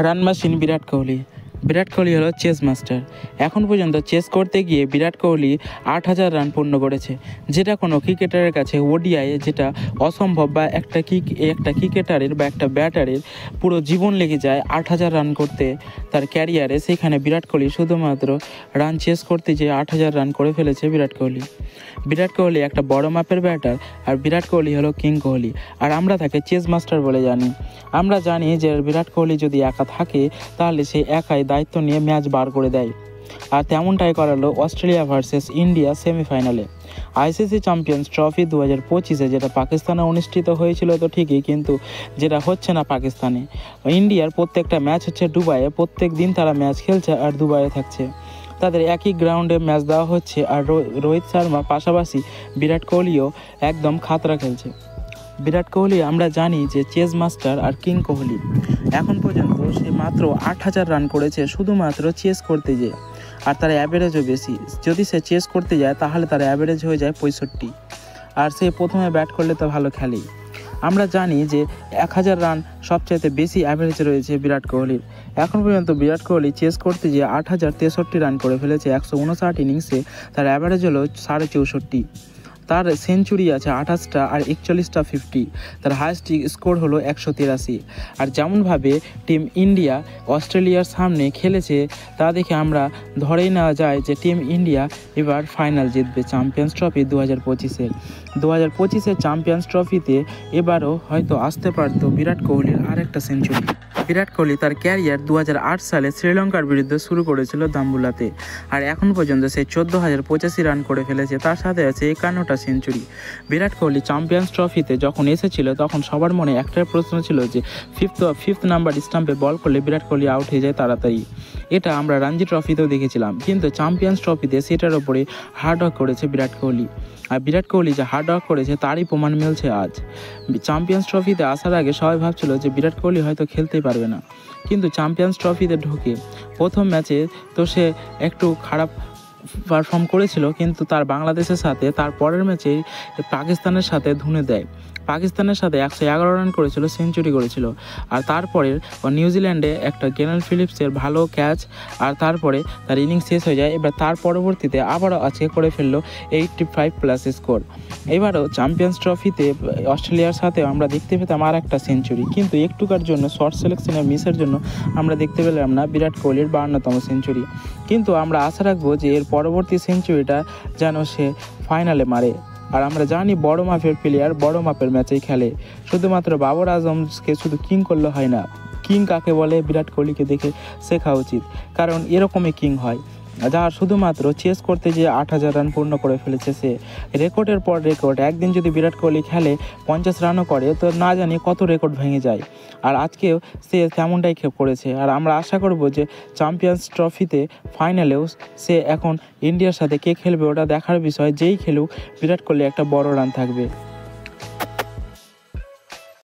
Run machine Virat Kohli হলো chess master. এখন পর্যন্ত চেস করতে গিয়ে বিরাট কোহলি 8,000 রান পূর্ণ করেছে, যেটা কোনো ক্রিকেটারের কাছে ওডিআই যেটা অসম্ভব, বা একটা ক্রিকেটারের বা একটা ব্যাটারের পুরো জীবন লেগে যায় 8,000 রান করতে তার ক্যারিয়ারে। সেখানে বিরাট কোহলি শুধুমাত্র রান চেস করতে যেয়ে 8,000 রান করে ফেলেছে বিরাট কোহলি একটা বড় মাপের ব্যাটার, আর বিরাট কোহলি হলো কিং কোহলি, আর আমরা তাকে চেস মাস্টার বলে জানি। আমরা জানি যে বিরাট কোহলি যদি একা থাকে তাহলে সে একাই দায়িত্ব নিয়ে ম্যাচ বার করে দেয়, আর তেমনটাই করালো অস্ট্রেলিয়া ভার্সেস ইন্ডিয়া সেমিফাইনালে। আইসিসি চ্যাম্পিয়ন্স ট্রফি 2025-এ যেটা পাকিস্তানে অনুষ্ঠিত হয়েছিল তো ঠিকই, কিন্তু যেটা হচ্ছে না পাকিস্তানে। ইন্ডিয়ার প্রত্যেকটা ম্যাচ হচ্ছে দুবাইয়ে, প্রত্যেক দিন তারা ম্যাচ খেলছে আর দুবাইয়ে থাকছে। তাদের একই গ্রাউন্ডে ম্যাচ দেওয়া হচ্ছে, আর রোহিত শর্মা পাশাপাশি বিরাট কোহলিও একদম খাতরা খেলছে। বিরাট কোহলি আমরা জানি যে চেস মাস্টার আর কিং কোহলি। এখন পর্যন্ত সে মাত্র 8,000 রান করেছে শুধুমাত্র চেস করতে যেয়ে, আর তার অ্যাভারেজও বেশি। যদি সে চেস করতে যায় তাহলে তার অ্যাভারেজ হয়ে যায় 65, আর সে প্রথমে ব্যাট করলে তো ভালো খেলেই। আমরা জানি যে 1,000 রান সবচাইতে বেশি অ্যাভারেজ রয়েছে বিরাট কোহলির। এখন পর্যন্ত বিরাট কোহলি চেস করতে গিয়ে 8,063 রান করে ফেলেছে 159 ইনিংসে। তার অ্যাভারেজ হলো 64.5। তার সেঞ্চুরি আছে 28টা আর 41টা 50। তার হাইয়েস্ট স্কোর হলো 183। আর যেমনভাবে টিম ইন্ডিয়া অস্ট্রেলিয়ার সামনে খেলেছে তা দেখে আমরা ধরেই নেওয়া যায় যে টিম ইন্ডিয়া এবার ফাইনাল জিতবে চ্যাম্পিয়ন্স ট্রফি 2025-এর। 2025-এর চ্যাম্পিয়ন্স ট্রফিতে এবারও হয়তো আসতে পারতো বিরাট কোহলির আরেকটা সেঞ্চুরি। বিরাট কোহলি তার ক্যারিয়ার 2008 সালে শ্রীলঙ্কার বিরুদ্ধে শুরু করেছিল দাম্বুলাতে, আর এখন পর্যন্ত সে 14,085 রান করে ফেলেছে। তার সাথে আছে 51টা সেঞ্চুরি। বিরাট কোহলি চ্যাম্পিয়ন্স ট্রফিতে যখন এসেছিল তখন সবার মনে একটাই প্রশ্ন ছিল যে ফিফথ নাম্বার স্টাম্পে বল করলে বিরাট কোহলি আউট হয়ে যায় তাড়াতাড়ি। এটা আমরা রঞ্জি ট্রফিতেও দেখেছিলাম, কিন্তু চ্যাম্পিয়ন্স ট্রফিতে সেটার ওপরে হার্ডওয়ার্ক করেছে বিরাট কোহলি। আর বিরাট কোহলি যে হার্ডওয়ার্ক করেছে তারই প্রমাণ মিলছে আজ। চ্যাম্পিয়ন্স ট্রফিতে আসার আগে সবাই ভাবছিল যে বিরাট কোহলি হয়তো খেলতেই পারবে না, কিন্তু চ্যাম্পিয়ন্স ট্রফিতে ঢুকে প্রথম ম্যাচে তো সে একটু খারাপ পারফর্ম করেছিল, কিন্তু তার বাংলাদেশের সাথে তার পরের ম্যাচেই পাকিস্তানের সাথে ধুনে দেয়। পাকিস্তানের সাথে 111 রান করেছিল, সেঞ্চুরি করেছিল। আর তারপরে নিউজিল্যান্ডে একটা গেনেল ফিলিপসের ভালো ক্যাচ, আর তারপরে তার ইনিংস শেষ হয়ে যায়। এবার তার পরবর্তীতে আবারও আজকে করে ফেললো 85+ স্কোর। এবারও চ্যাম্পিয়ন্স ট্রফিতে অস্ট্রেলিয়ার সাথে আমরা দেখতে পেতাম আর একটা সেঞ্চুরি, কিন্তু একটুকার জন্য শর্ট সিলেকশনের মিসের জন্য আমরা দেখতে পেলাম না বিরাট কোহলির 52তম সেঞ্চুরি। কিন্তু আমরা আশা রাখবো যে এর পরবর্তী সেঞ্চুরিটা যেন সে ফাইনালে মারে। আর আমরা জানি বড় মাপের প্লেয়ার বড় মাপের ম্যাচেই খেলে। শুধুমাত্র বাবর আজমকে শুধু কিং করলে হয় না, কিং কাকে বলে বিরাট কোহলিকে দেখে শেখা উচিত, কারণ এরকমই কিং হয়, যার শুধুমাত্র চেস করতে যেয়ে 8,000 রান পূর্ণ করে ফেলেছে সে। রেকর্ডের পর রেকর্ড, একদিন যদি বিরাট কোহলি খেলে 50 রানও করে তো না জানি কত রেকর্ড ভেঙে যায়। আর আজকেও সে তেমনটাই করেছে। আর আমরা আশা করব যে চ্যাম্পিয়ন্স ট্রফিতে ফাইনালেও সে এখন ইন্ডিয়ার সাথে কে খেলবে ওটা দেখার বিষয়। যেই খেলুক বিরাট কোহলি একটা বড় রান থাকবে।